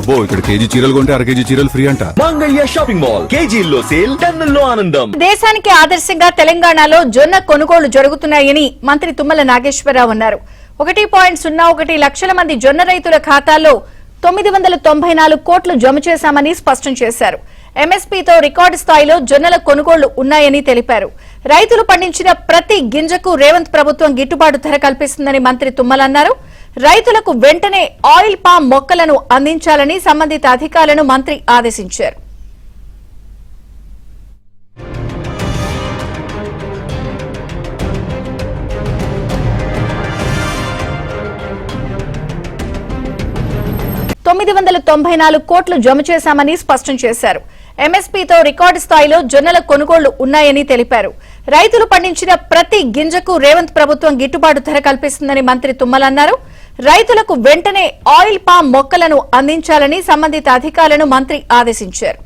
అబ్బో ఇక్కడ కేజీ చీరలు కొంటే అర కేజీ చీరలు ఫ్రీ అంట. మంగళ్య షాపింగ్ మాల్, కేజీల్లో సేల్, టన్నుల్లో ఆనందం. దేశానికి ఆదర్శంగా తెలంగాణలో జొన్న కొనుగోలు జరుగుతున్నాయని మంత్రి తుమ్మల నాగేశ్వరరావు అన్నారు. 1.01 లక్షల మంది జొన్న రైతుల ఖాతాల్లో 994 కోట్లు జమ చేశామని స్పష్టం చేశారు. ఎంఎస్పీతో రికార్డు స్థాయిలో జొన్నల కొనుగోళ్లు ఉన్నాయని తెలిపారు. రైతులు పండించిన ప్రతి గింజకు రేవంత్ ప్రభుత్వం గిట్టుబాటు ధర కల్పిస్తుందని మంత్రి తుమ్మల అన్నారు. రైతులకు వెంటనే ఆయిల్ పామ్ మొక్కలను అందించాలని సంబంధిత అధికారులను మంత్రి ఆదేశించారు. $994 కోట్లు జమ చేశామని స్పష్టం చేశారు. ఎంఎస్పీతో రికార్డు స్థాయిలో జొన్నల కొనుగోళ్లు ఉన్నాయని తెలిపారు. రైతులు పండించిన ప్రతి గింజకు రేవంత్ ప్రభుత్వం గిట్టుబాటు ధర కల్పిస్తుందని మంత్రి తుమ్మల అన్నారు. రైతులకు వెంటనే ఆయిల్ పామ్ మొక్కలను అందించాలని సంబంధిత అధికారులను మంత్రి ఆదేశించారు.